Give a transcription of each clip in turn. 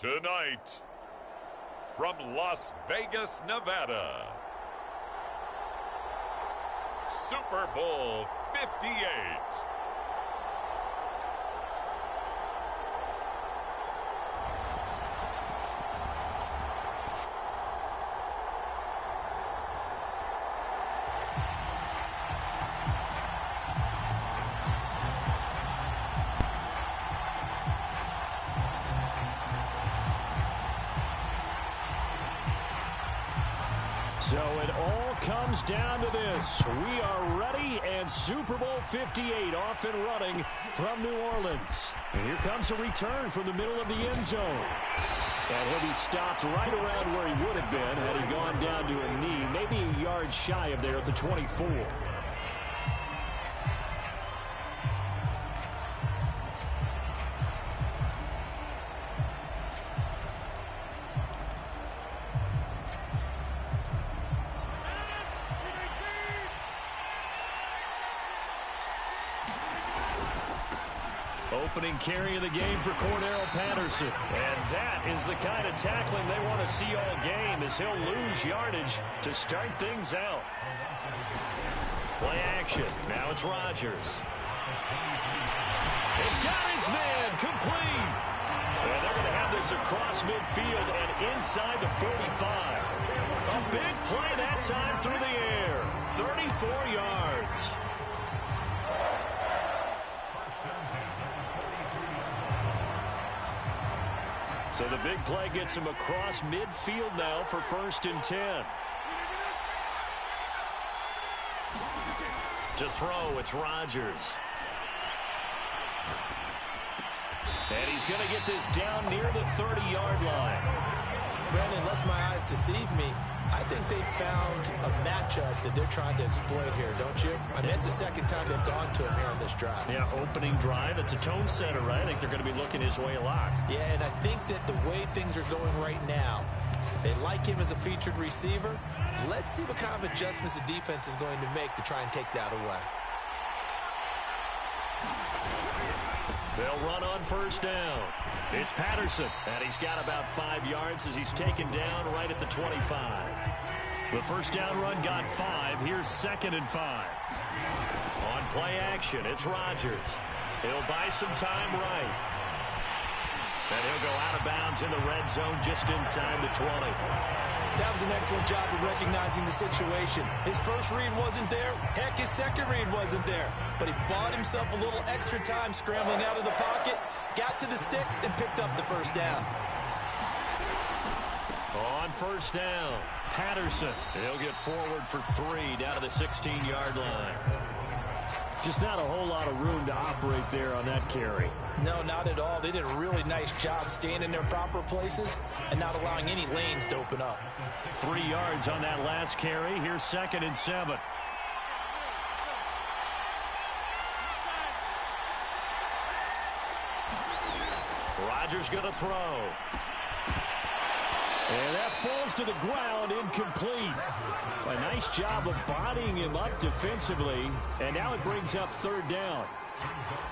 Tonight, from Las Vegas, Nevada, Super Bowl 58. So it all comes down to this. We are ready, and Super Bowl 58 off and running from New Orleans. And here comes a return from the middle of the end zone. And he'll be stopped right around where he would have been had he gone down to a knee, maybe a yard shy of there at the 24. Opening carry of the game for Cordero Patterson. And that is the kind of tackling they want to see all game, as he'll lose yardage to start things out. Play action. Now it's Rodgers. He got his man complete. And they're going to have this across midfield and inside the 45. A big play that time through the air. 34 yards. So the big play gets him across midfield now for 1st and 10. To throw, it's Rodgers. And he's going to get this down near the 30-yard line. Brandon, unless my eyes deceive me, I think they found a matchup that they're trying to exploit here, don't you? I mean, it's the second time they've gone to him here on this drive. Yeah, opening drive. It's a tone setter, right? I think they're going to be looking his way a lot. Yeah, and I think that the way things are going right now, they like him as a featured receiver. Let's see what kind of adjustments the defense is going to make to try and take that away. They'll run on 1st down. It's Patterson, and he's got about 5 yards as he's taken down right at the 25. The 1st down run got 5. Here's 2nd and 5. On play action, it's Rodgers. He'll buy some time right. And he'll go out of bounds in the red zone just inside the 20. That was an excellent job of recognizing the situation. His first read wasn't there. Heck, his second read wasn't there. But he bought himself a little extra time scrambling out of the pocket, got to the sticks, and picked up the 1st down. On 1st down, Patterson. He'll get forward for 3 down to the 16-yard line. Just not a whole lot of room to operate there on that carry. No, not at all. They did a really nice job staying in their proper places and not allowing any lanes to open up. 3 yards on that last carry. Here's 2nd and 7. Rodgers going to throw. And that falls to the ground, incomplete. A nice job of bodying him up defensively, and now it brings up 3rd down.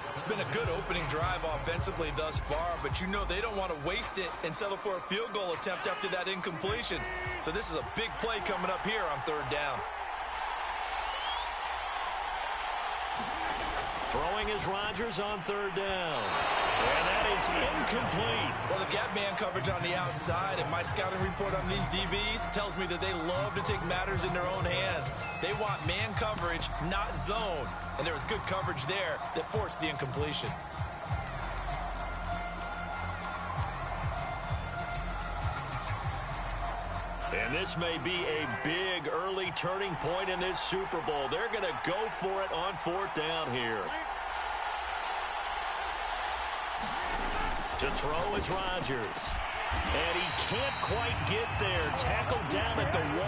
It's been a good opening drive offensively thus far, but you know they don't want to waste it and settle for a field goal attempt after that incompletion. So this is a big play coming up here on 3rd down. Throwing is Rodgers on 3rd down. And that is incomplete. Well, they've got man coverage on the outside, and my scouting report on these DBs tells me that they love to take matters in their own hands. They want man coverage, not zone. And there was good coverage there that forced the incompletion. And this may be a big early turning point in this Super Bowl. They're going to go for it on 4th down here. To throw is Rodgers. And he can't quite get there. Tackled down at the 1.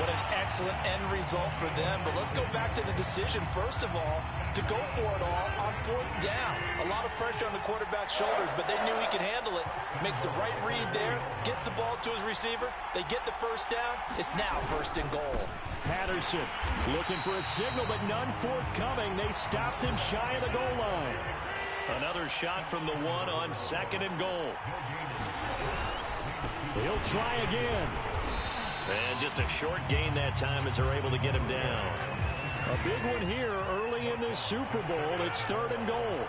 What an excellent end result for them. But let's go back to the decision, first of all, to go for it all on 4th down. A lot of pressure on the quarterback's shoulders, but they knew he could handle it. Makes the right read there, gets the ball to his receiver. They get the 1st down. It's now 1st and goal. Patterson looking for a signal, but none forthcoming. They stopped him shy of the goal line. Another shot from the one on 2nd and goal. He'll try again. And just a short gain that time as they're able to get him down. A big one here early in this Super Bowl. It's 3rd and goal.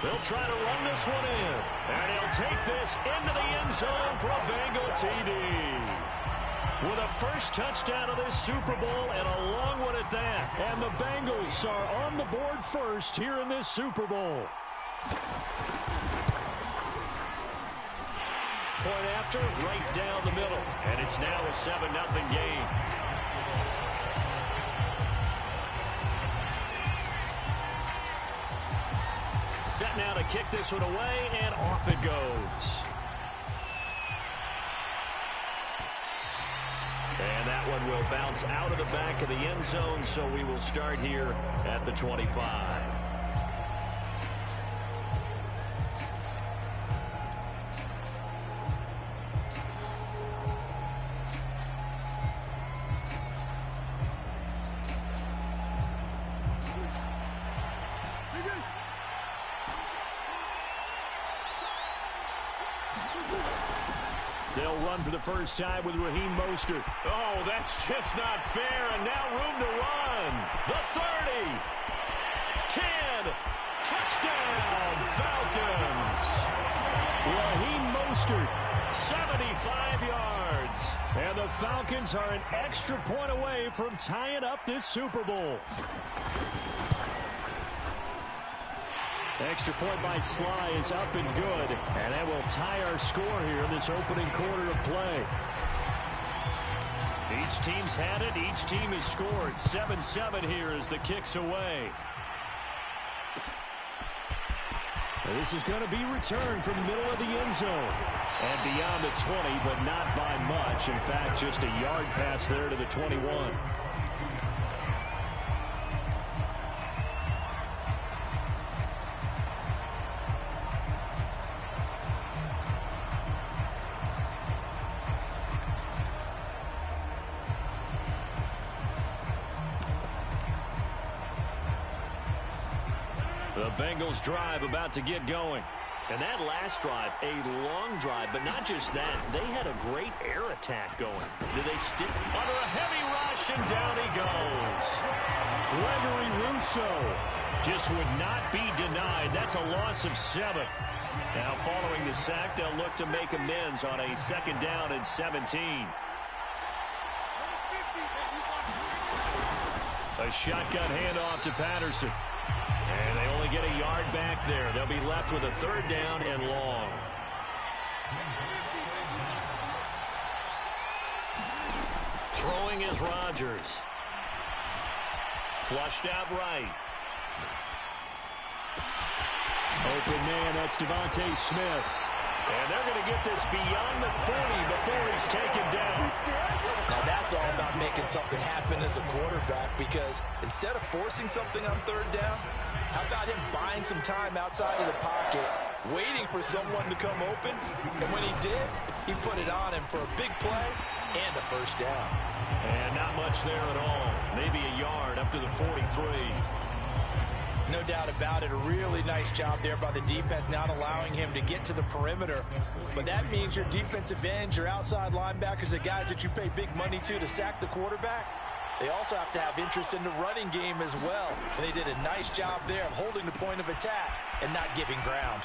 They'll try to run this one in. And he'll take this into the end zone for a Bengal TD. With a first touchdown of this Super Bowl and a long one at that. And the Bengals are on the board first here in this Super Bowl. Point after, right down the middle. And it's now a 7-0 game. Set now to kick this one away, and off it goes. And that one will bounce out of the back of the end zone, so we will start here at the 25. They'll run for the first time with Raheem Mostert. Oh, that's just not fair, and now room to run. The 30. 10. Touchdown, Falcons. Raheem Mostert, 75 yards. And the Falcons are an extra point away from tying up this Super Bowl. Extra point by Sly is up and good. And that will tie our score here in this opening quarter of play. Each team's had it. Each team has scored. 7-7 here as the kick's away. And this is going to be returned from the middle of the end zone. And beyond the 20, but not by much. In fact, just a yard pass there to the 21. The Bengals drive about to get going. And that last drive, a long drive, but not just that. They had a great air attack going. Did they stick under a heavy rush, and down he goes. Gregory Rousseau just would not be denied. That's a loss of 7. Now following the sack, they'll look to make amends on a 2nd down and 17. A shotgun handoff to Patterson. And they only get a yard back there. They'll be left with a 3rd down and long. Throwing is Rodgers. Flushed out right. Open man, that's Devontae Smith. And they're going to get this beyond the 40 before he's taken down. Now that's all about making something happen as a quarterback, because instead of forcing something on 3rd down, how about him buying some time outside of the pocket, waiting for someone to come open, and when he did, he put it on him for a big play and a 1st down. And not much there at all. Maybe a yard up to the 43. No doubt about it. A really nice job there by the defense, not allowing him to get to the perimeter. But that means your defensive ends, your outside linebackers, the guys that you pay big money to sack the quarterback, they also have to have interest in the running game as well. And they did a nice job there of holding the point of attack and not giving ground.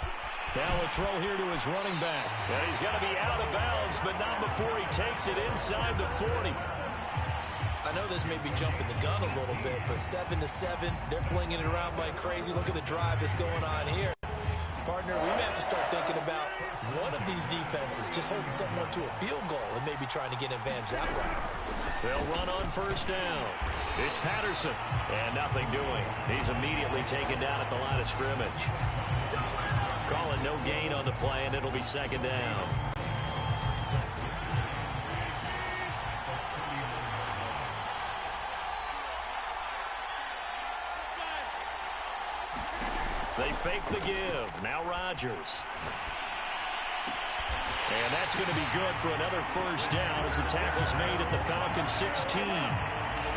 Now a throw here to his running back. And he's going to be out of bounds, but not before he takes it inside the 40. I know this may be jumping the gun a little bit, but 7-7, they're flinging it around like crazy. Look at the drive that's going on here. Partner, we may have to start thinking about one of these defenses just holding someone to a field goal and maybe trying to get an advantage that way. They'll run on 1st down. It's Patterson, and nothing doing. He's immediately taken down at the line of scrimmage. Calling no gain on the play, and it'll be 2nd down. They fake the give. Now Rodgers. And that's going to be good for another 1st down as the tackle's made at the Falcons 16.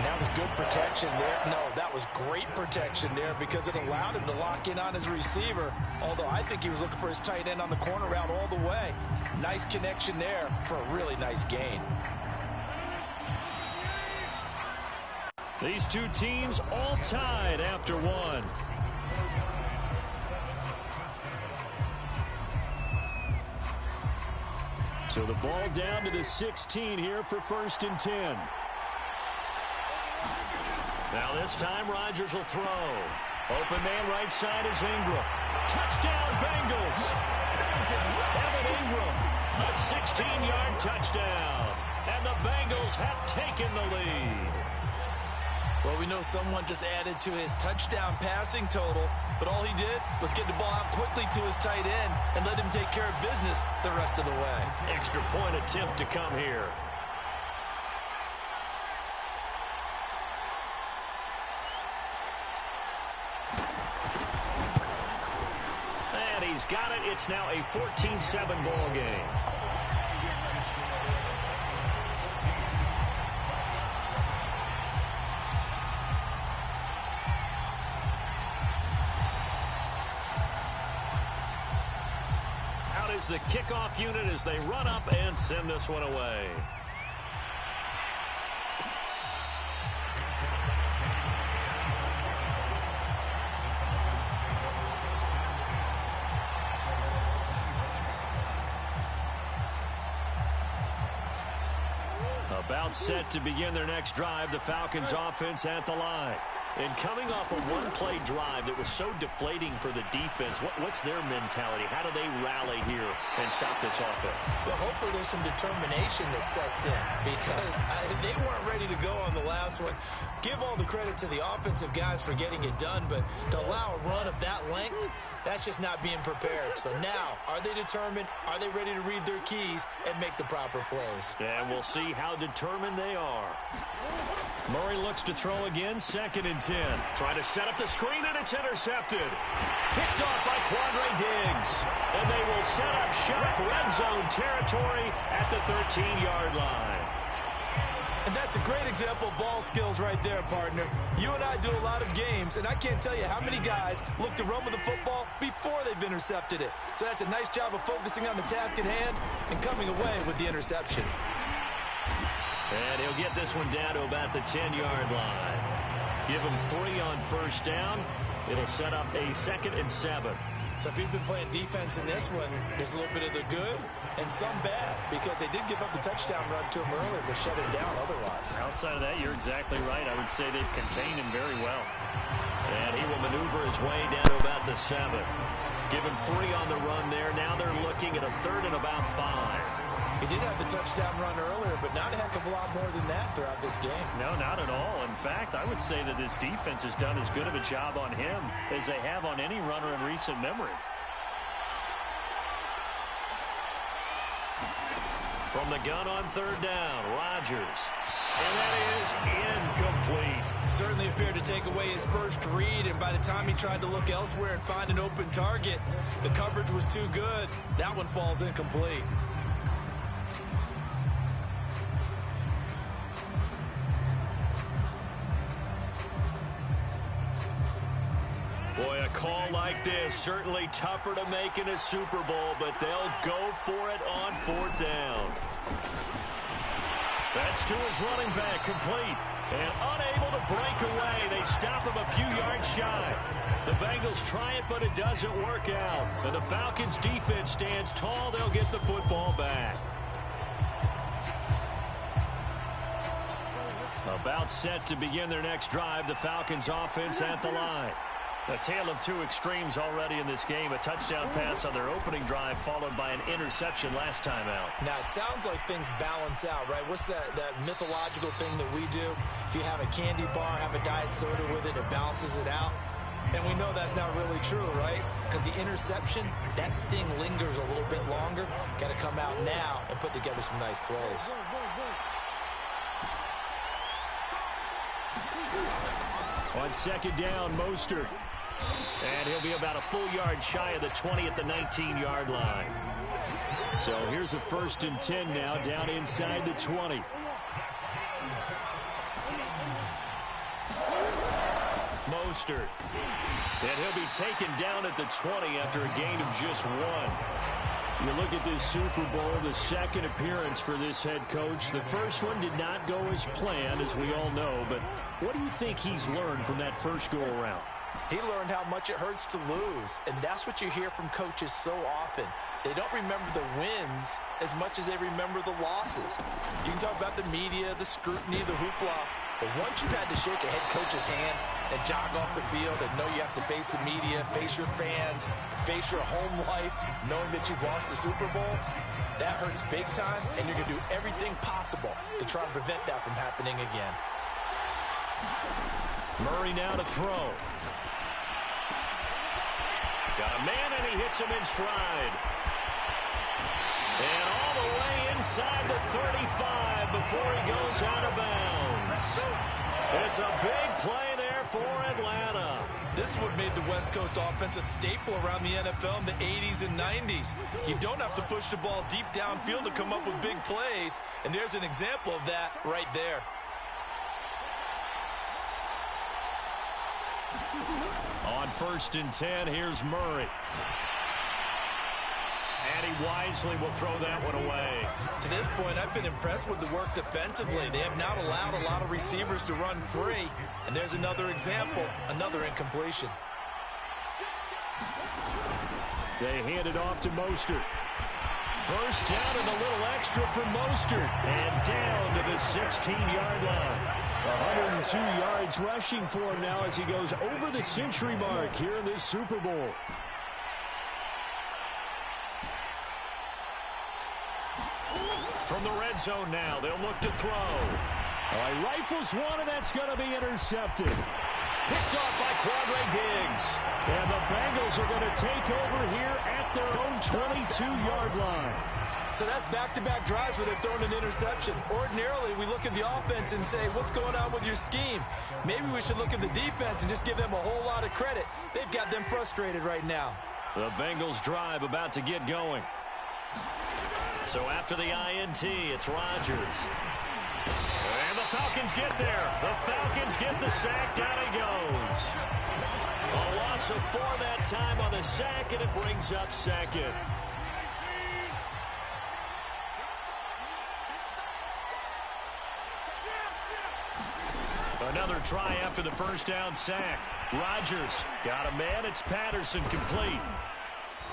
That was good protection there. No, that was great protection there because it allowed him to lock in on his receiver. Although I think he was looking for his tight end on the corner route all the way. Nice connection there for a really nice gain. These two teams all tied after one. So the ball down to the 16 here for 1st and 10. Now this time Rodgers will throw. Open man right side is Ingram. Touchdown Bengals. Evan Ingram, a 16-yard touchdown. And the Bengals have taken the lead. Well, we know someone just added to his touchdown passing total, but all he did was get the ball out quickly to his tight end and let him take care of business the rest of the way. Extra point attempt to come here. And he's got it. It's now a 14-7 ball game. The kickoff unit as they run up and send this one away. About set to begin their next drive, the Falcons offense at the line. And coming off a one-play drive that was so deflating for the defense, what's their mentality? How do they rally here and stop this offense? Well, hopefully there's some determination that sets in because they weren't ready to go on the last one. Give all the credit to the offensive guys for getting it done, but to allow a run of that length, that's just not being prepared. So now, are they determined? Are they ready to read their keys and make the proper plays? And we'll see how determined they are. Murray looks to throw again, 2nd and 10. Trying to set up the screen, and it's intercepted. Picked off by Quandre Diggs. And they will set up shop red zone territory at the 13-yard line. And that's a great example of ball skills right there, partner. You and I do a lot of games, and I can't tell you how many guys look to run with the football before they've intercepted it. So that's a nice job of focusing on the task at hand and coming away with the interception. And he'll get this one down to about the 10-yard line. Give him 3 on 1st down. It'll set up a 2nd and 7. So if you've been playing defense in this one, there's a little bit of the good and some bad because they did give up the touchdown run to him earlier but shut him down otherwise. Outside of that, you're exactly right. I would say they've contained him very well. And he will maneuver his way down to about the 7. Give him 3 on the run there. Now they're looking at a 3rd and about 5. He did have the touchdown run earlier, but not a heck of a lot more than that throughout this game. No, not at all. In fact, I would say that this defense has done as good of a job on him as they have on any runner in recent memory. From the gun on 3rd down, Rodgers. And that is incomplete. Certainly appeared to take away his first read, and by the time he tried to look elsewhere and find an open target, the coverage was too good. That one falls incomplete. Boy, a call like this, certainly tougher to make in a Super Bowl, but they'll go for it on 4th down. That's to his running back, complete. And unable to break away. They stop him a few yards shy. The Bengals try it, but it doesn't work out. And the Falcons' defense stands tall. They'll get the football back. About set to begin their next drive, the Falcons offense at the line. A tale of two extremes already in this game. A touchdown pass on their opening drive followed by an interception last time out. Now, it sounds like things balance out, right? What's that mythological thing that we do? If you have a candy bar, have a diet soda with it, it balances it out. And we know that's not really true, right? Because the interception, that sting lingers a little bit longer. Got to come out now and put together some nice plays. On 2nd down, Mostert. And he'll be about a full yard shy of the 20 at the 19-yard line. So here's a 1st and 10 now, down inside the 20. Mostert. And he'll be taken down at the 20 after a gain of just 1. You look at this Super Bowl, the second appearance for this head coach. The first one did not go as planned, as we all know. But what do you think he's learned from that first go-around? He learned how much it hurts to lose, and that's what you hear from coaches so often. They don't remember the wins as much as they remember the losses. You can talk about the media, the scrutiny, the hoopla, but once you've had to shake a head coach's hand and jog off the field and know you have to face the media, face your fans, face your home life, knowing that you've lost the Super Bowl, that hurts big time, and you're going to do everything possible to try and prevent that from happening again. Murray now to throw. Got a man, and he hits him in stride. And all the way inside the 35 before he goes out of bounds. It's a big play there for Atlanta. This is what made the West Coast offense a staple around the NFL in the 80s and 90s. You don't have to push the ball deep downfield to come up with big plays, and there's an example of that right there. On 1st and 10, here's Murray. And he wisely will throw that one away. To this point, I've been impressed with the work defensively. They have not allowed a lot of receivers to run free. And there's another example, another incompletion. They hand it off to Mostert. First down and a little extra for Mostert. And down to the 16-yard line. 102 yards rushing for him now as he goes over the century mark here in this Super Bowl. From the red zone now, they'll look to throw. He rifles one, and that's going to be intercepted. Picked off by Quadre Diggs. And the Bengals are going to take over here at their own 22-yard line. So that's back-to-back drives where they've thrown an interception. Ordinarily, we look at the offense and say, what's going on with your scheme? Maybe we should look at the defense and just give them a whole lot of credit. They've got them frustrated right now. The Bengals drive about to get going. So after the INT, it's Rodgers. And the Falcons get there. The Falcons get the sack. Down he goes. A loss of 4 that time on the sack, and it brings up second. Another try after the first down sack. Rodgers got a man. It's Patterson complete.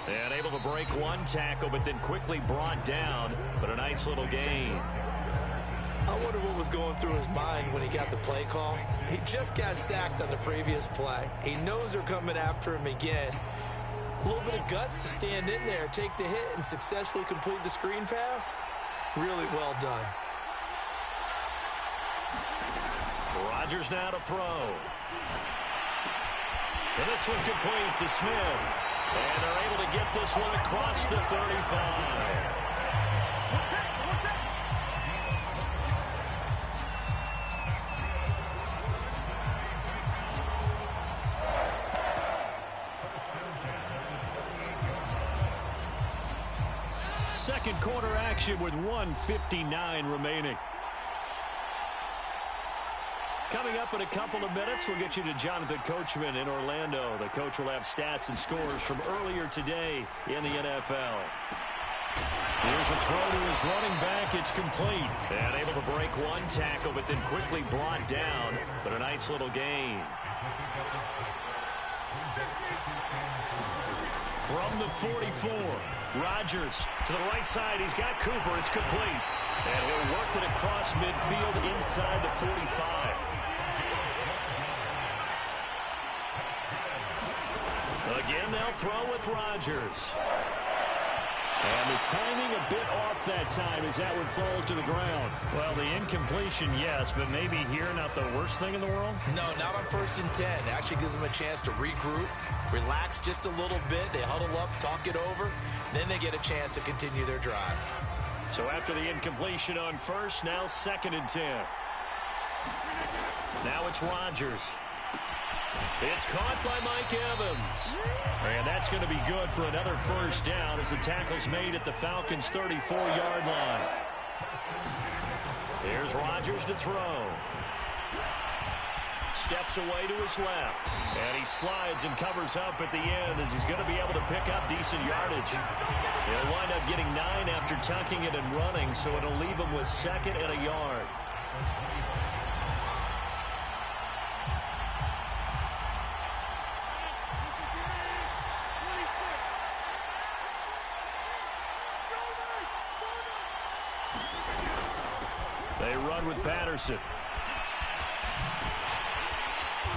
And able to break one tackle, but then quickly brought down. But a nice little gain. I wonder what was going through his mind when he got the play call. He just got sacked on the previous play. He knows they're coming after him again. A little bit of guts to stand in there, take the hit, and successfully complete the screen pass. Really well done. Rodgers now to throw. And this one complete to Smith. And they're able to get this one across the 35. Second quarter action with 1:59 remaining. Coming up in a couple of minutes, we'll get you to Jonathan Coachman in Orlando. The coach will have stats and scores from earlier today in the NFL. Here's a throw to his running back. It's complete. And able to break one tackle, but then quickly brought down. But a nice little gain. From the 44, Rodgers to the right side. He's got Cooper. It's complete. And he'll work it across midfield inside the 45. Again, they'll throw with Rodgers. And the timing a bit off that time as that one falls to the ground. Well, the incompletion, yes, but maybe here not the worst thing in the world? No, not on 1st and 10. It actually gives them a chance to regroup, relax just a little bit. They huddle up, talk it over. Then they get a chance to continue their drive. So after the incompletion on first, now 2nd and 10. Now it's Rodgers. It's caught by Mike Evans. And that's going to be good for another first down as the tackle's made at the Falcons' 34-yard line. Here's Rodgers to throw. steps away to his left. And he slides and covers up at the end as he's going to be able to pick up decent yardage. He'll wind up getting 9 after tucking it and running, so it'll leave him with 2nd and a yard. They run with Patterson.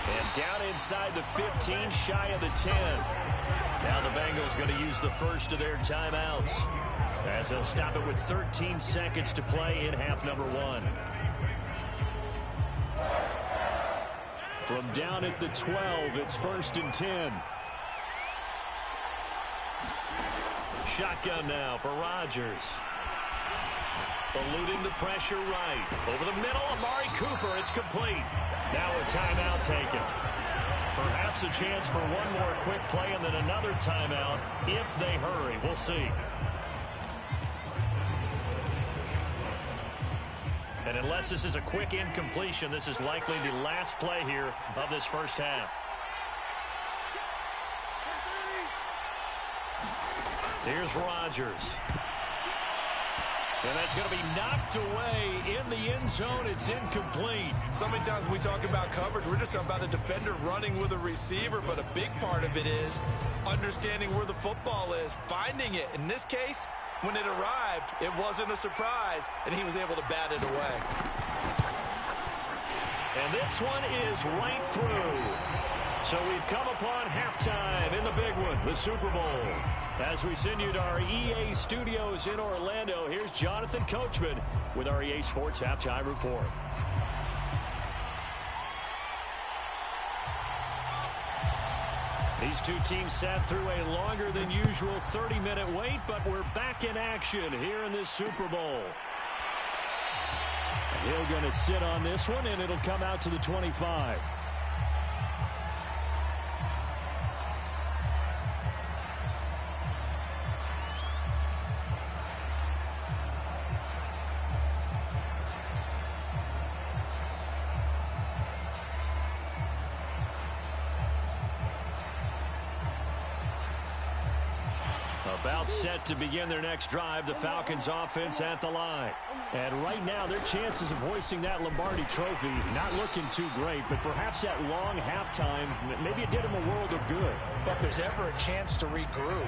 And down inside the 15, shy of the 10. Now the Bengals going to use the first of their timeouts, as they'll stop it with 13 seconds to play in half number 1. From down at the 12, it's 1st and 10. Shotgun now for Rodgers. Eluding the pressure right. Over the middle, Amari Cooper. It's complete. Now a timeout taken. Perhaps a chance for one more quick play and then another timeout if they hurry. We'll see. And unless this is a quick incompletion, this is likely the last play here of this first half. Here's Rodgers. And that's going to be knocked away in the end zone. It's incomplete. So many times when we talk about coverage, we're just about a defender running with a receiver, but a big part of it is understanding where the football is, finding it. In this case, when it arrived, it wasn't a surprise, and he was able to bat it away. And this one is right through. So we've come upon halftime in the big one, the Super Bowl. As we send you to our EA studios in Orlando, here's Jonathan Coachman with our EA Sports Halftime Report. These two teams sat through a longer than usual 30-minute wait, but we're back in action here in this Super Bowl. Hill going to sit on this one, and it'll come out to the 25. About set to begin their next drive, the Falcons offense at the line. And right now, their chances of hoisting that Lombardi trophy not looking too great, but perhaps that long halftime, maybe it did them a world of good. But if there's ever a chance to regroup,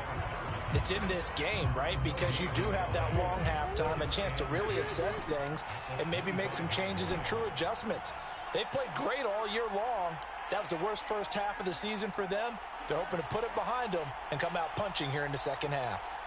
it's in this game, right? Because you do have that long halftime, a chance to really assess things and maybe make some changes and true adjustments. They played great all year long. That was the worst first half of the season for them. They're hoping to put it behind them and come out punching here in the second half.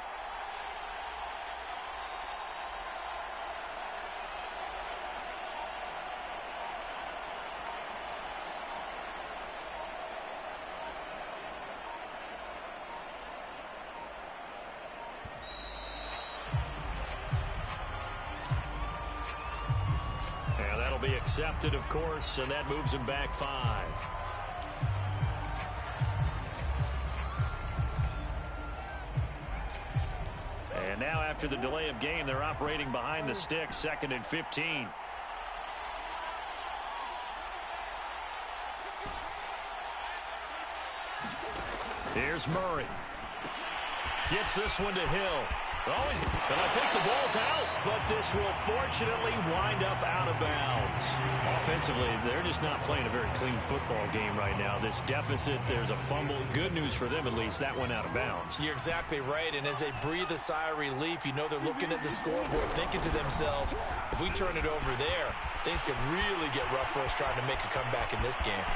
And that'll be accepted, of course, and that moves him back 5. And now after the delay of game, they're operating behind the sticks, 2nd and 15. Here's Murray. Gets this one to Hill. And I think the ball's out, but this will fortunately wind up out of bounds. Offensively, they're just not playing a very clean football game right now. This deficit, there's a fumble. Good news for them, at least. That went out of bounds. You're exactly right, and as they breathe a sigh of relief, you know they're looking at the scoreboard, thinking to themselves, if we turn it over there, things could really get rough for us trying to make a comeback in this game.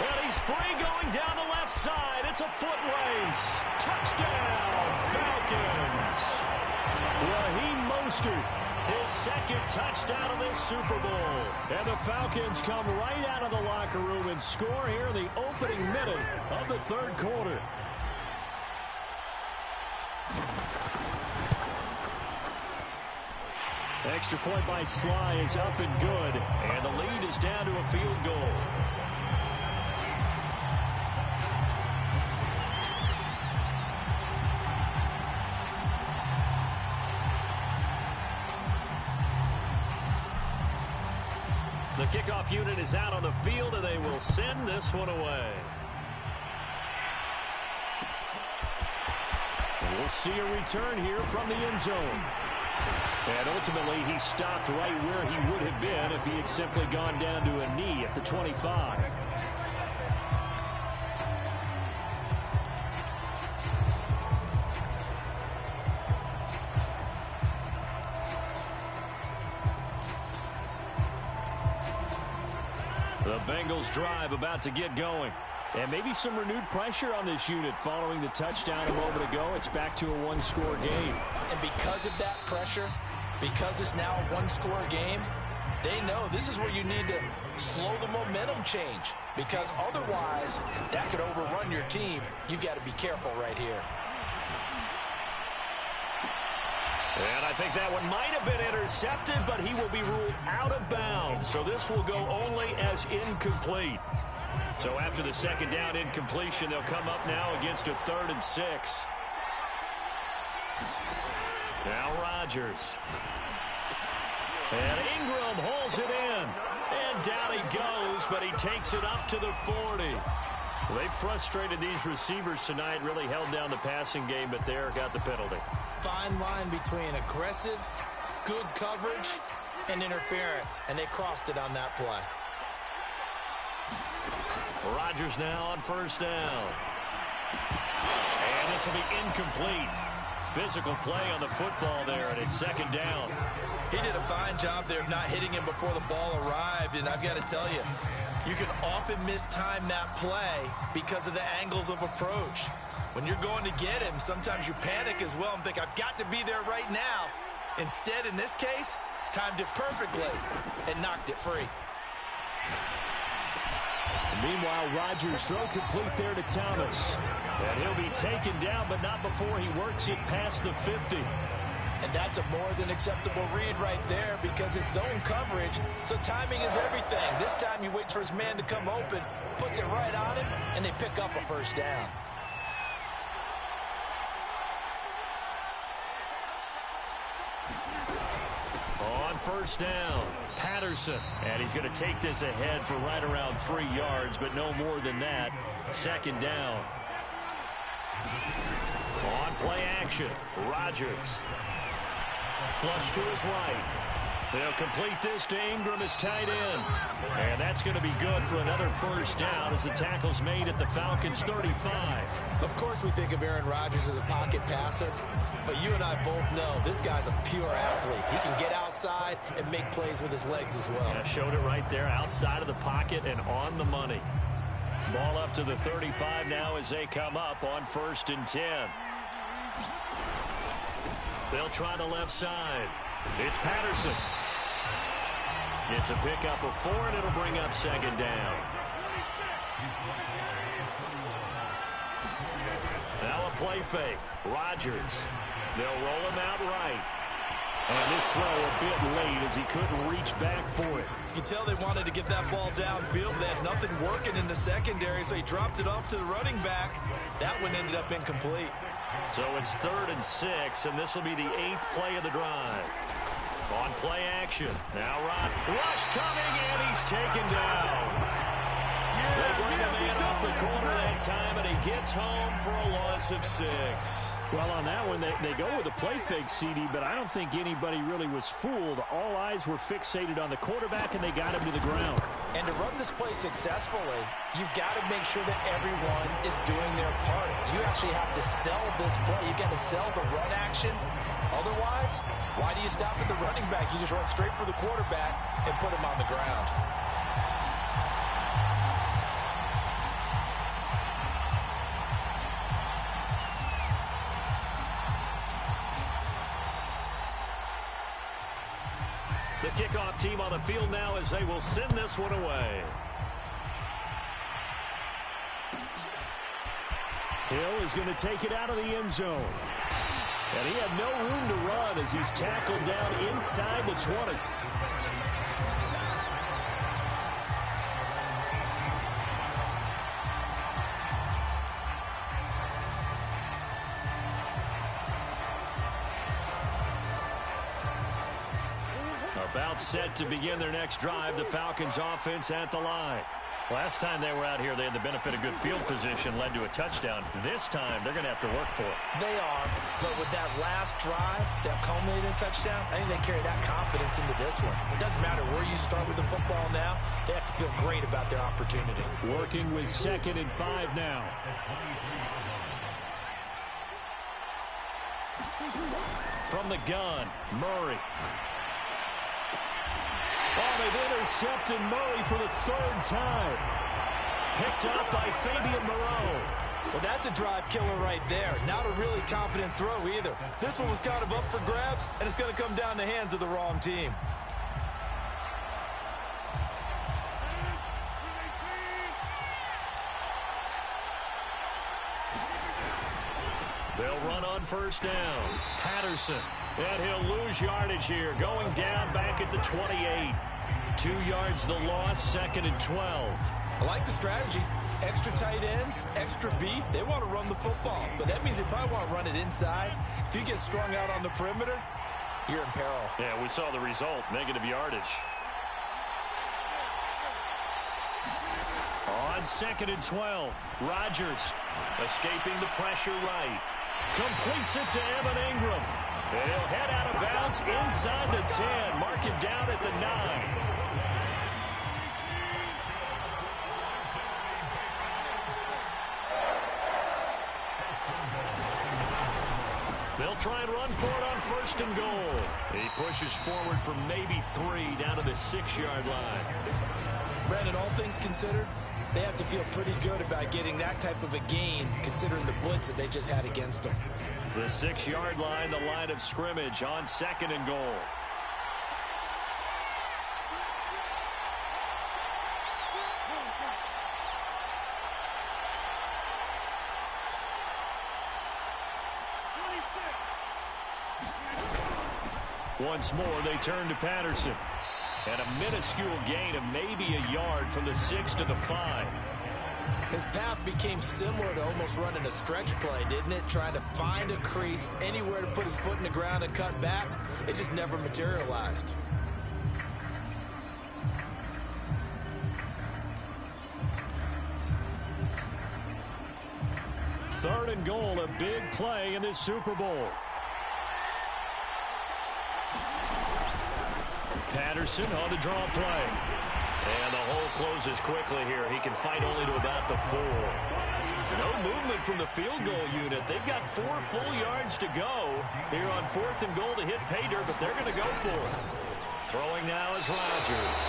And he's free going down the left side. It's a foot race. Touchdown, Falcons. Raheem Mostert, his 2nd touchdown of this Super Bowl. And the Falcons come right out of the locker room and score here in the opening minute of the 3rd quarter. Extra point by Sly is up and good. And the lead is down to a field goal. The kickoff unit is out on the field, and they will send this one away. We'll see a return here from the end zone. And ultimately, he stopped right where he would have been if he had simply gone down to a knee at the 25. The Bengals drive about to get going. And maybe some renewed pressure on this unit following the touchdown a moment ago. It's back to a one-score game. And because of that pressure, because it's now a one-score game, they know this is where you need to slow the momentum change. Because otherwise, that could overrun your team. You've got to be careful right here. And I think that one might have been intercepted, but he will be ruled out of bounds. So this will go only as incomplete. So after the second down incompletion, they'll come up now against a 3rd and 6. Now Rodgers. And Ingram hauls it in. And down he goes, but he takes it up to the 40. Well, they frustrated these receivers tonight, really held down the passing game, but there got the penalty. Fine line between aggressive, good coverage, and interference, and they crossed it on that play. Rodgers now on 1st down. And this will be incomplete. Physical play on the football there, and it's 2nd down. He did a fine job there of not hitting him before the ball arrived, and I've got to tell you, you can often mistime that play because of the angles of approach. When you're going to get him, sometimes you panic as well and think, I've got to be there right now. Instead, in this case, timed it perfectly and knocked it free. Meanwhile, Rodgers throw complete there to Thomas. And he'll be taken down, but not before he works it past the 50. And that's a more than acceptable read right there because it's zone coverage, so timing is everything. This time he waits for his man to come open, puts it right on him, and they pick up a 1st down. On 1st down, Patterson. And he's going to take this ahead for right around 3 yards, but no more than that. 2nd down. On play action, Rodgers. Flush to his right. They'll complete this to Ingram as tight end. And that's going to be good for another 1st down as the tackle's made at the Falcons' 35. Of course we think of Aaron Rodgers as a pocket passer, but you and I both know this guy's a pure athlete. He can get outside and make plays with his legs as well. Yeah, showed it right there, outside of the pocket and on the money. Ball up to the 35 now as they come up on 1st and 10. They'll try the left side. It's Patterson. It's a pickup of 4, and it'll bring up 2nd down. Now a play fake. Rodgers. They'll roll him out right. And this throw a bit late as he couldn't reach back for it. You can tell they wanted to get that ball downfield. They had nothing working in the secondary, so he dropped it off to the running back. That one ended up incomplete. So it's 3rd and 6, and this will be the 8th play of the drive. On play action. Now Rush coming, and he's taken down. They bring a man off the corner that time, and he gets home for a loss of 6. Well, on that one, they go with a play fake, CD, but I don't think anybody really was fooled. All eyes were fixated on the quarterback, and they got him to the ground. And to run this play successfully, you've got to make sure that everyone is doing their part. You actually have to sell this play. You've got to sell the run action. Otherwise, why do you stop at the running back? You just run straight for the quarterback and put him on the ground. The kickoff team on the field now as they will send this one away. Hill is going to take it out of the end zone. And he had no room to run as he's tackled down inside the 20. About set to begin their next drive, the Falcons offense at the line. Last time they were out here, they had the benefit of good field position, led to a touchdown. This time, they're going to have to work for it. They are, but with that last drive that culminated in a touchdown, I think they carry that confidence into this one. It doesn't matter where you start with the football now. They have to feel great about their opportunity. Working with 2nd and 5 now. From the gun, Murray. Oh, they've intercepted Murray for the 3rd time. Picked up by Fabian Moreau. Well, that's a drive killer right there. Not a really confident throw either. This one was kind of up for grabs, and it's going to come down the hands of the wrong team. They'll run on 1st down. Patterson. And he'll lose yardage here. Going down back at the 28. 2 yards the loss, 2nd and 12. I like the strategy. Extra tight ends, extra beef. They want to run the football, but that means they probably want to run it inside. If you get strung out on the perimeter, you're in peril. Yeah, we saw the result, negative yardage. On 2nd and 12, Rodgers escaping the pressure right. Completes it to Evan Ingram. And he'll head out of bounds inside the 10. Mark him down at the 9. They'll try and run for it on 1st and goal. He pushes forward for maybe 3 down to the 6-yard line. Brandon, all things considered, they have to feel pretty good about getting that type of a gain considering the blitz that they just had against them. The 6-yard line, the line of scrimmage on 2nd and goal. Once more, they turn to Patterson. And a minuscule gain of maybe a yard from the 6 to the 5. His path became similar to almost running a stretch play, didn't it? Trying to find a crease, anywhere to put his foot in the ground and cut back. It just never materialized. Third and goal, a big play in this Super Bowl. Patterson on the draw play. And the hole closes quickly here. He can fight only to about the 4. No movement from the field goal unit. They've got 4 full yards to go here on 4th and goal to hit pay dirt, but they're going to go for it. Throwing now is Rodgers.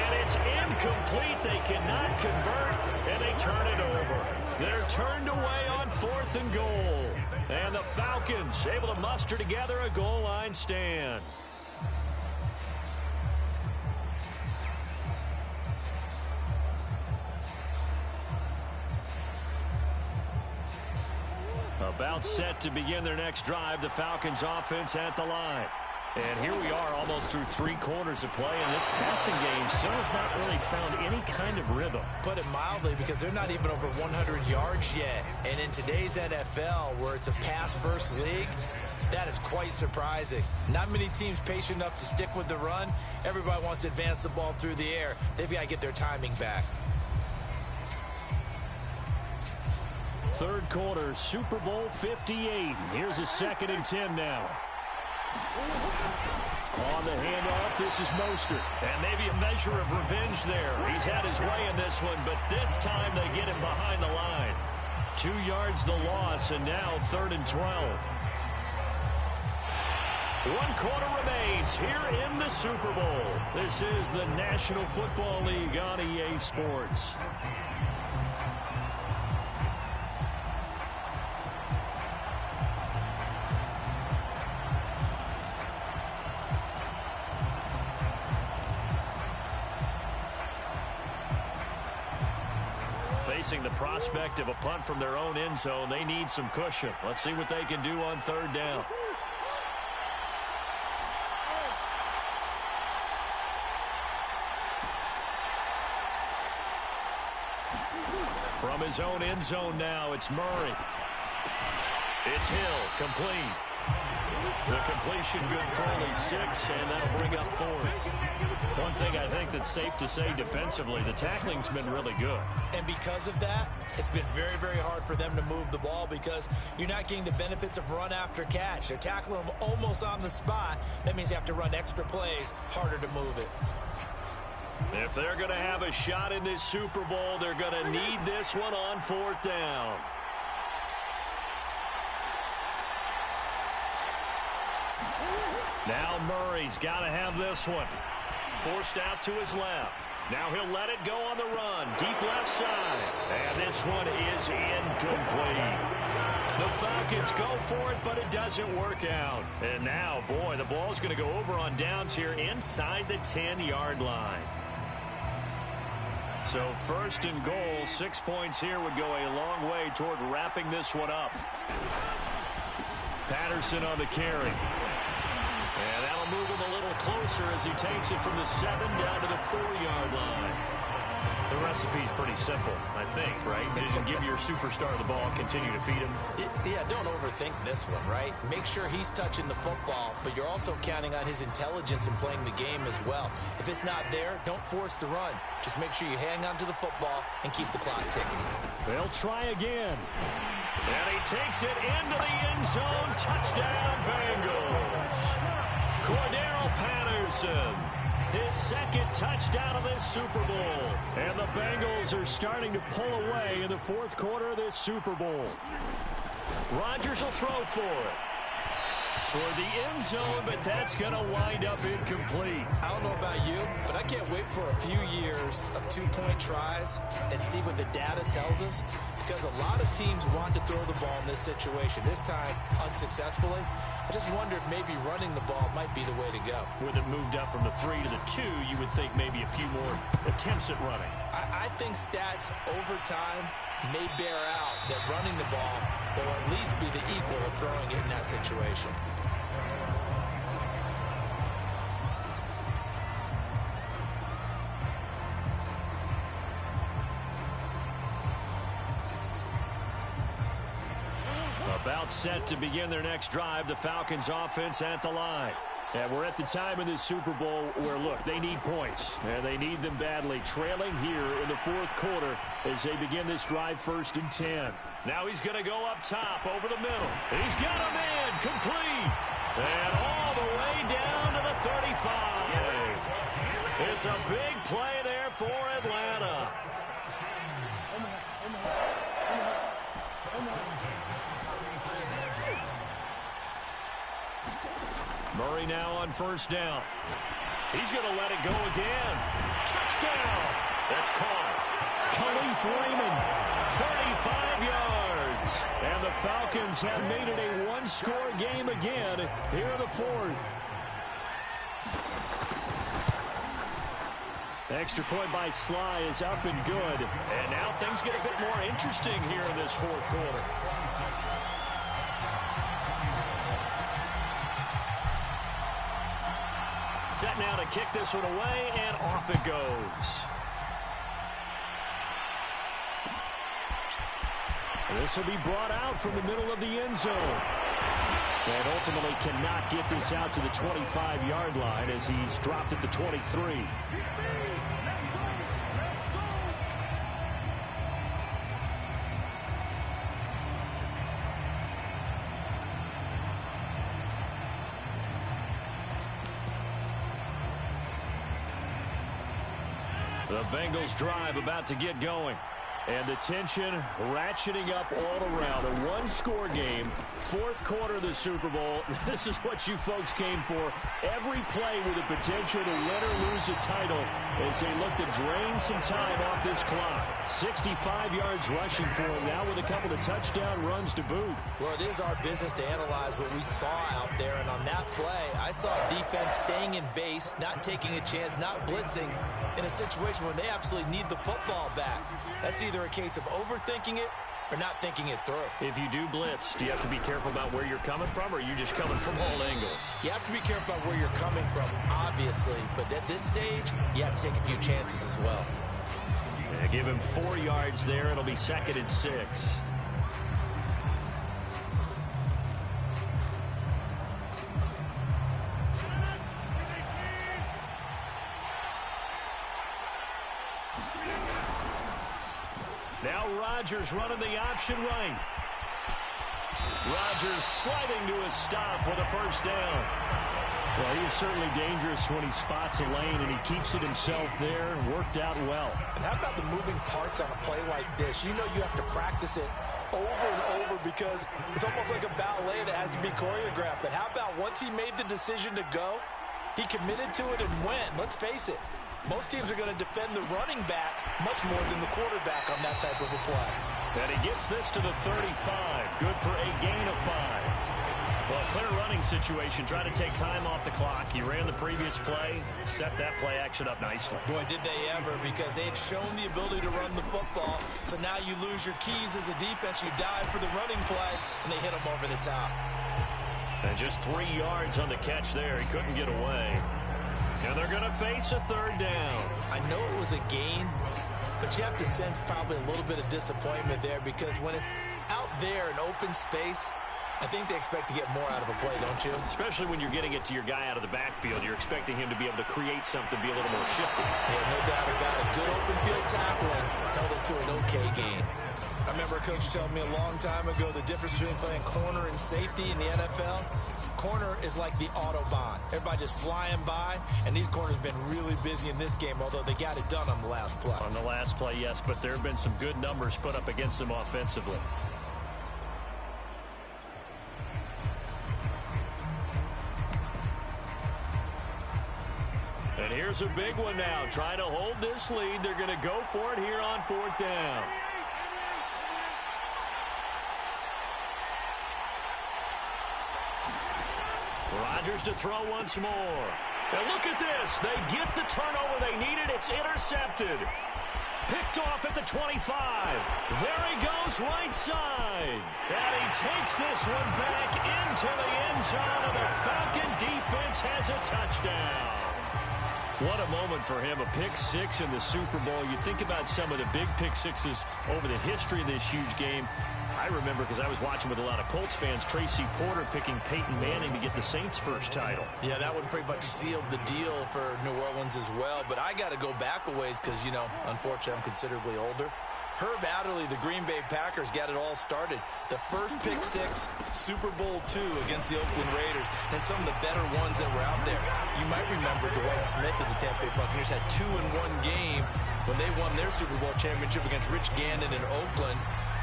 And it's incomplete. They cannot convert, and they turn it over. They're turned away on 4th and goal. And the Falcons able to muster together a goal line stand. About set to begin their next drive, the Falcons offense at the line. And here we are almost through 3 quarters of play, and this passing game still has not really found any kind of rhythm. Put it mildly, because they're not even over 100 yards yet. And in today's NFL, where it's a pass-first league, that is quite surprising. Not many teams patient enough to stick with the run. Everybody wants to advance the ball through the air. They've got to get their timing back. Third quarter, Super Bowl 58. Here's a 2nd and 10 now. On the handoff, this is Mostert. And maybe a measure of revenge there. He's had his way in this one, but this time they get him behind the line. 2 yards the loss, and now 3rd and 12. 1 quarter remains here in the Super Bowl. This is the National Football League on EA Sports. Facing the prospect of a punt from their own end zone, they need some cushion. Let's see what they can do on 3rd down. From his own end zone now, it's Murray. It's Hill, complete. The completion good for only 6, and that'll bring up 4th. One thing I think that's safe to say defensively, the tackling's been really good. And because of that, it's been very, very hard for them to move the ball because you're not getting the benefits of run after catch. They're tackling them almost on the spot. That means you have to run extra plays, harder to move it. If they're going to have a shot in this Super Bowl, they're going to need this one on 4th down. Now Murray's got to have this one. Forced out to his left. Now he'll let it go on the run. Deep left side. And this one is incomplete. The Falcons go for it, but it doesn't work out. And now, boy, the ball's going to go over on downs here inside the 10-yard line. So 1st and goal, 6 points here would go a long way toward wrapping this one up. Patterson on the carry. And that'll move him a little closer as he takes it from the 7 down to the 4-yard line. The recipe's pretty simple, I think, right? Just give your superstar the ball, continue to feed him. Yeah, don't overthink this one, right? Make sure he's touching the football, but you're also counting on his intelligence in playing the game as well. If it's not there, don't force the run. Just make sure you hang on to the football and keep the clock ticking. They'll try again. And he takes it into the end zone. Touchdown, Bengals. Cordero Patterson, his 2nd touchdown of this Super Bowl. And the Bengals are starting to pull away in the 4th quarter of this Super Bowl. Rodgers will throw for it. Toward the end zone, but that's going to wind up incomplete. I don't know about you, but I can't wait for a few years of 2-point tries and see what the data tells us, because a lot of teams want to throw the ball in this situation, this time unsuccessfully. I just wonder if maybe running the ball might be the way to go. With it moved up from the 3 to the 2, you would think maybe a few more attempts at running. I think stats over time may bear out that running the ball will at least be the equal of throwing it in that situation. About set to begin their next drive, the Falcons offense at the line. And we're at the time in this Super Bowl where, look, they need points, and they need them badly. Trailing here in the 4th quarter as they begin this drive, 1st and 10. Now he's going to go up top over the middle. He's got a man complete. And all the way down to the 35. It's a big play there for Atlanta. Murray now on 1st down. He's going to let it go again. Touchdown. That's caught. Khalif Raymond, 35 yards. And the Falcons have made it a one-score game again here in the 4th. Extra point by Sly is up and good. And now things get a bit more interesting here in this 4th quarter. Set now to kick this one away, and off it goes. This will be brought out from the middle of the end zone. And ultimately cannot get this out to the 25-yard line as he's dropped at the 23. The Bengals drive about to get going. And the tension ratcheting up all around. A one-score game, 4th quarter of the Super Bowl. This is what you folks came for. Every play with the potential to win or lose a title as they look to drain some time off this clock. 65 yards rushing for him now with a couple of touchdown runs to boot. Well, it is our business to analyze what we saw out there. And on that play, I saw defense staying in base, not taking a chance, not blitzing in a situation where they absolutely need the football back. That's either a case of overthinking it or not thinking it through. If you do blitz, do you have to be careful about where you're coming from, or are you just coming from all angles? You have to be careful about where you're coming from, obviously, but at this stage, you have to take a few chances as well. Yeah, give him 4 yards there. It'll be 2nd and 6. Now Rodgers running the option right. Rodgers sliding to a stop with a first down. Well, he is certainly dangerous when he spots a lane, and he keeps it himself there. Worked out well. And how about the moving parts on a play like this? You know you have to practice it over and over because it's almost like a ballet that has to be choreographed. But how about once he made the decision to go, he committed to it and went. Let's face it, most teams are going to defend the running back much more than the quarterback on that type of a play. And he gets this to the 35. Good for a gain of 5. Well, clear running situation. Try to take time off the clock. He ran the previous play, set that play action up nicely. Boy, did they ever, because they had shown the ability to run the football. So now you lose your keys as a defense. You dive for the running play, and they hit him over the top. And just 3 yards on the catch there. He couldn't get away. And they're going to face a third down. I know it was a gain, but you have to sense probably a little bit of disappointment there, because when it's out there in open space, I think they expect to get more out of a play, don't you? Especially when you're getting it to your guy out of the backfield. You're expecting him to be able to create something, be a little more shifty. Yeah, no doubt about it. Good open field tackling held it to an okay gain. I remember a coach telling me a long time ago the difference between playing corner and safety in the NFL. Corner is like the Autobahn. Everybody just flying by, and these corners have been really busy in this game, although they got it done on the last play. On the last play, yes, but there have been some good numbers put up against them offensively. And here's a big one now. Trying to hold this lead. They're going to go for it here on 4th down. Rodgers to throw once more. And look at this. They get the turnover they needed. It's intercepted. Picked off at the 25. There he goes right side. And he takes this one back into the end zone, and the Falcon defense has a touchdown. What a moment for him, a pick 6 in the Super Bowl. You think about some of the big pick 6s over the history of this huge game. I remember, because I was watching with a lot of Colts fans, Tracy Porter picking Peyton Manning to get the Saints' first title. Yeah, that one pretty much sealed the deal for New Orleans as well. But I got to go back a ways because, you know, unfortunately, I'm considerably older. Herb Adderley, the Green Bay Packers, got it all started. The first pick 6, Super Bowl II against the Oakland Raiders, and some of the better ones that were out there. You might remember Dwight Smith of the Tampa Bay Buccaneers had 2 in one game when they won their Super Bowl championship against Rich Gannon in Oakland.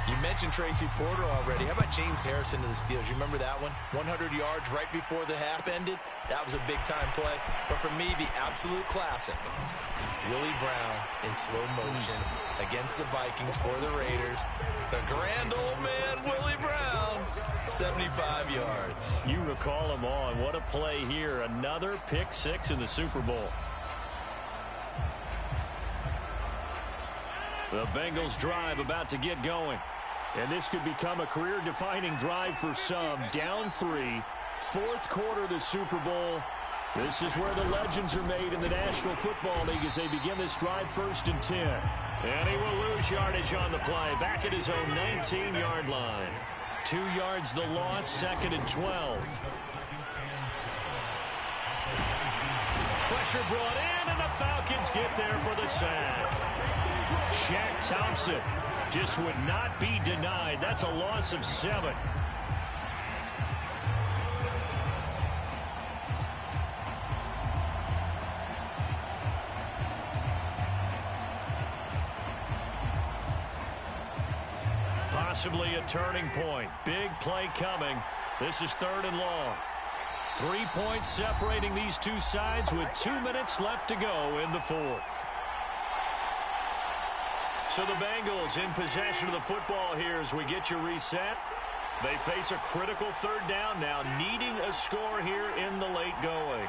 You mentioned Tracy Porter already. How about James Harrison to the Steelers? You remember that one? 100 yards right before the half ended. That was a big-time play. But for me, the absolute classic, Willie Brown in slow motion against the Vikings for the Raiders. The grand old man, Willie Brown, 75 yards. You recall him on. What a play here. Another pick 6 in the Super Bowl. The Bengals drive about to get going. And this could become a career-defining drive for some. Down 3, 4th quarter of the Super Bowl. This is where the legends are made in the National Football League as they begin this drive 1st and 10. And he will lose yardage on the play. Back at his own 19-yard line. 2 yards the loss, 2nd and 12. Pressure brought in, and the Falcons get there for the sack. Shaq Thompson just would not be denied. That's a loss of 7. Possibly a turning point. Big play coming. This is 3rd and long. 3 points separating these two sides with 2 minutes left to go in the 4th. So the Bengals in possession of the football here as we get you reset. They face a critical 3rd down now, needing a score here in the late going.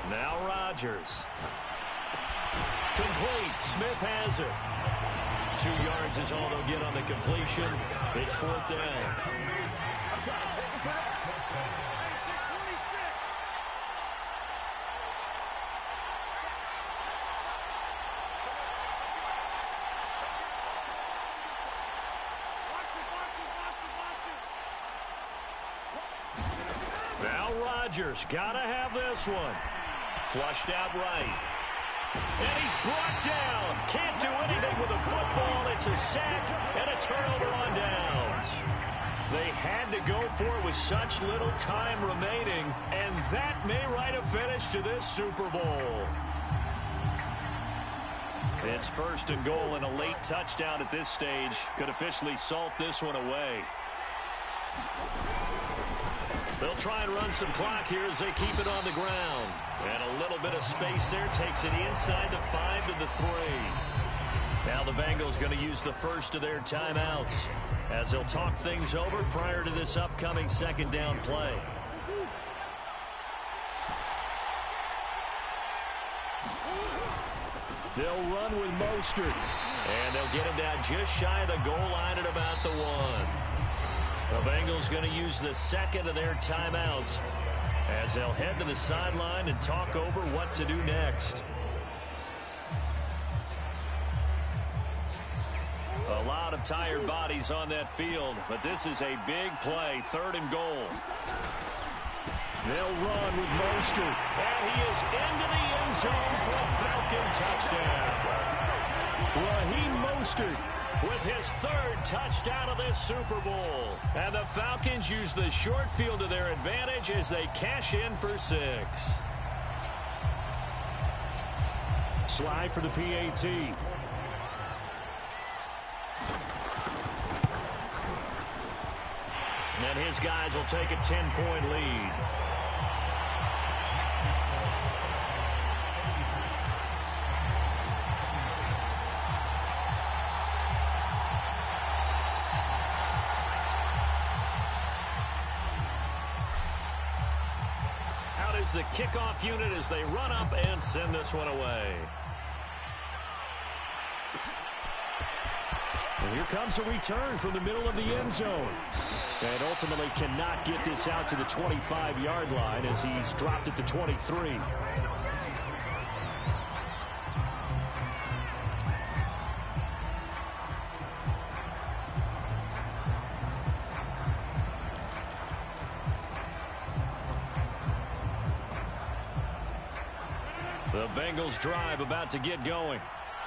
Now Rodgers. Complete. Smith has it. 2 yards is all they'll get on the completion. It's 4th down. Now Rodgers, gotta have this one. Flushed out right. And he's brought down. Can't do anything with a football. It's a sack and a turnover on downs. They had to go for it with such little time remaining, and that may write a finish to this Super Bowl. It's first and goal, and a late touchdown at this stage could officially salt this one away. They'll try and run some clock here as they keep it on the ground. And a little bit of space there takes it inside the 5 to the 3. Now the Bengals going to use the first of their timeouts as they'll talk things over prior to this upcoming second down play. They'll run with Mostert. And they'll get him down just shy of the goal line at about the 1. The Bengals going to use the second of their timeouts as they'll head to the sideline and talk over what to do next. A lot of tired bodies on that field, but this is a big play, 3rd and goal. They'll run with Mostert, and he is into the end zone for a Falcon touchdown. Raheem Mostert with his 3rd touchdown of this Super Bowl. And the Falcons use the short field to their advantage as they cash in for 6. Slide for the PAT. And his guys will take a 10-point lead. The kickoff unit as they run up and send this one away. And here comes a return from the middle of the end zone. And ultimately cannot get this out to the 25-yard line as he's dropped at the 23. The Bengals drive about to get going.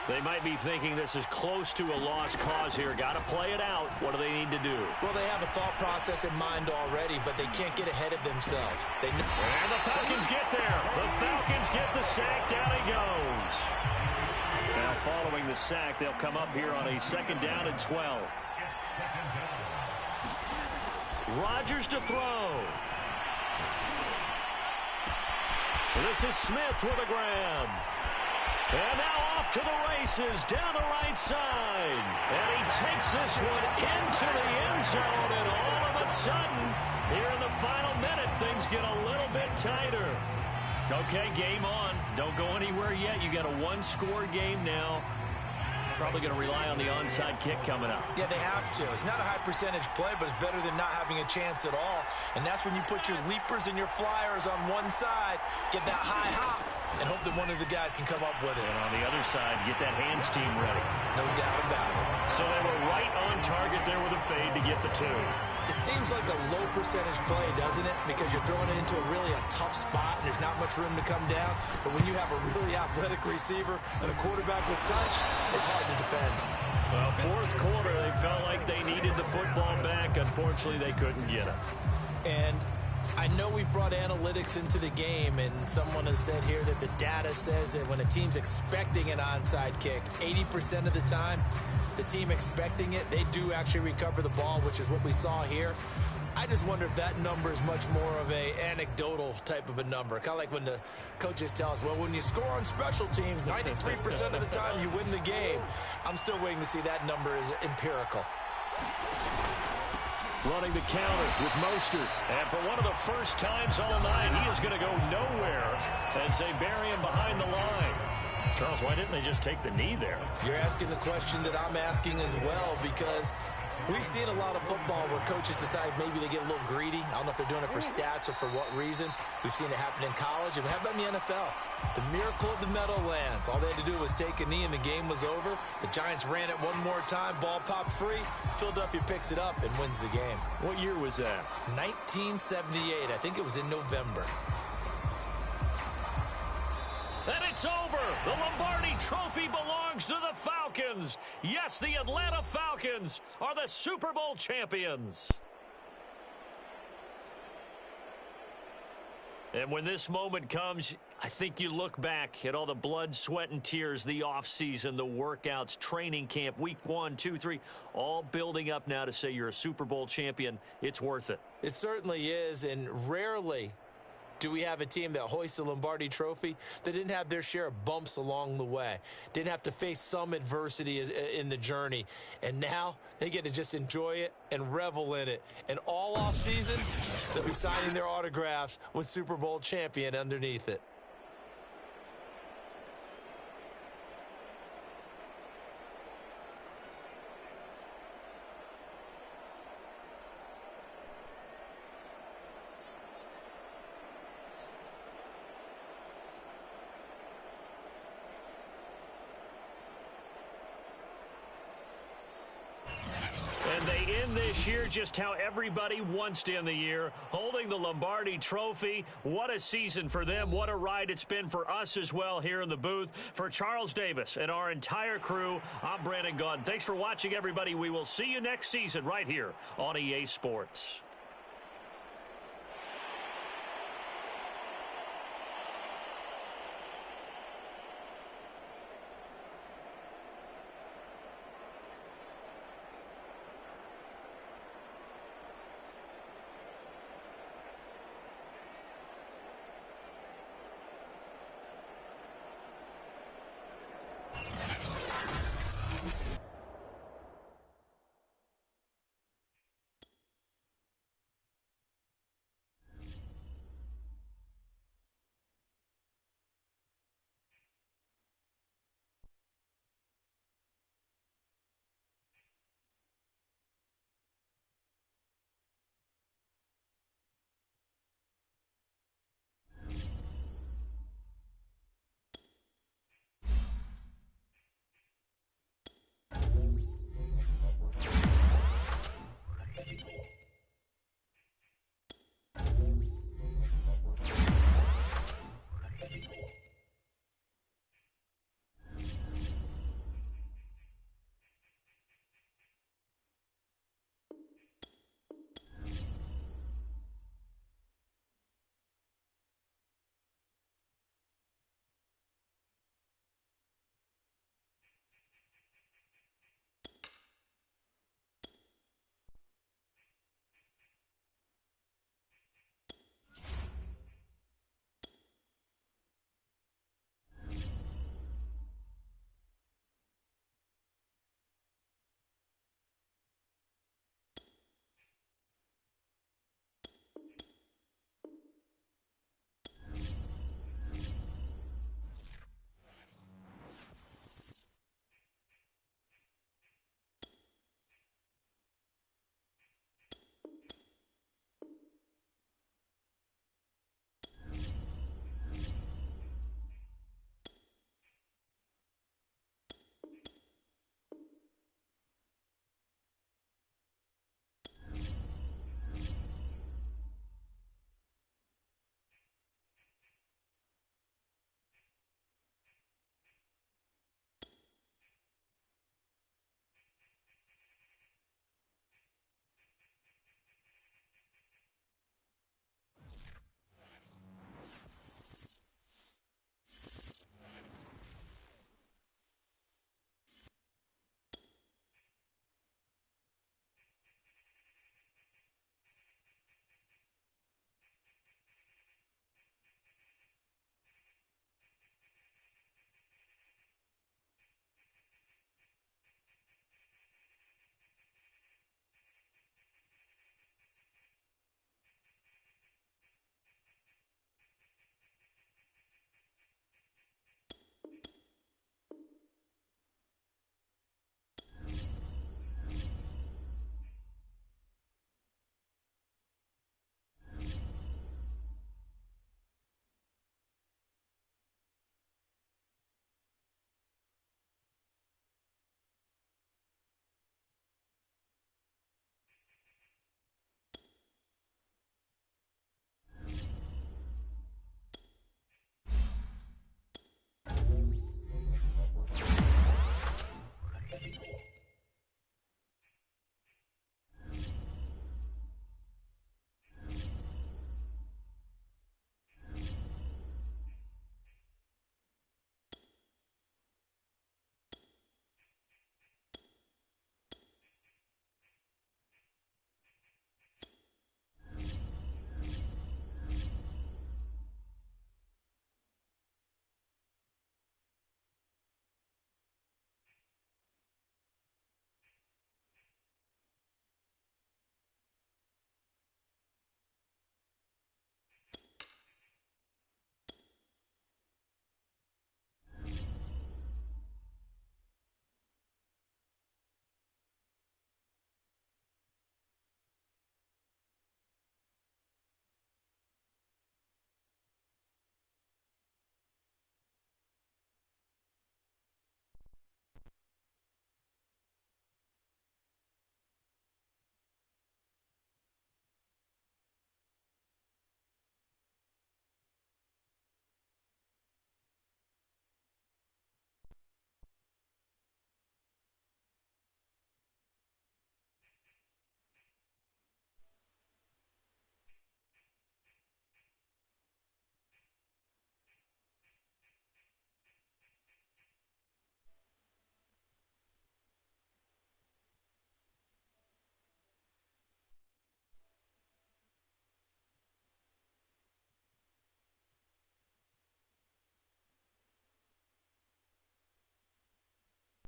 They might be thinking this is close to a lost cause here. Got to play it out. What do they need to do? Well, they have a thought process in mind already, but they can't get ahead of themselves. And the Falcons get there. The Falcons get the sack. Down he goes. Now following the sack, they'll come up here on a 2nd down and 12. Rodgers to throw. This is Smith with a grab. And now off to the races down the right side. And he takes this one into the end zone. And all of a sudden, here in the final minute, things get a little bit tighter. Okay, game on. Don't go anywhere yet. You got a 1-score game now. Probably going to rely on the onside kick coming up. Yeah, they have to. It's not a high percentage play, but it's better than not having a chance at all. And that's when you put your leapers and your flyers on one side, get that high hop, and hope that one of the guys can come up with it. And on the other side, get that hands team ready. No doubt about it. So they were right on target there with a fade to get the 2. It seems like a low percentage play, doesn't it? Because you're throwing it into a tough spot and there's not much room to come down. But when you have a really athletic receiver and a quarterback with touch, it's hard to defend. Well, 4th quarter, they felt like they needed the football back. Unfortunately, they couldn't get it. And I know we've brought analytics into the game, and someone has said here that the data says that when a team's expecting an onside kick, 80% of the time, the team expecting it, they do actually recover the ball, which is what we saw here. I just wonder if that number is much more of a anecdotal type of a number. Kind of like when the coaches tell us, well, when you score on special teams, 93% of the time you win the game. I'm still waiting to see that number is empirical. Running the counter with Mostert. And for one of the first times all night, he is going to go nowhere as they bury him behind the line. Charles, why didn't they just take the knee there? You're asking the question that I'm asking as well, because we've seen a lot of football where coaches decide maybe they get a little greedy. I don't know if they're doing it for stats or for what reason. We've seen it happen in college, and how about in the NFL? The miracle of the Meadowlands. All they had to do was take a knee, and the game was over. The Giants ran it one more time. Ball popped free. Philadelphia picks it up and wins the game. What year was that? 1978. I think it was in November. And it's over. The Lombardi Trophy belongs to the Falcons. Yes, the Atlanta Falcons are the Super Bowl champions. And when this moment comes, I think you look back at all the blood, sweat, and tears, the offseason, the workouts, training camp, week 1, 2, 3, all building up now to say you're a Super Bowl champion. It's worth it. It certainly is, and rarely do we have a team that hoists the Lombardi Trophy that didn't have their share of bumps along the way, didn't have to face some adversity in the journey, and now they get to just enjoy it and revel in it. And all offseason, they'll be signing their autographs with Super Bowl champion underneath it. And they end this year just how everybody wants to end the year, holding the Lombardi Trophy. What a season for them. What a ride it's been for us as well here in the booth. For Charles Davis and our entire crew, I'm Brandon Gaudin. Thanks for watching, everybody. We will see you next season right here on EA Sports.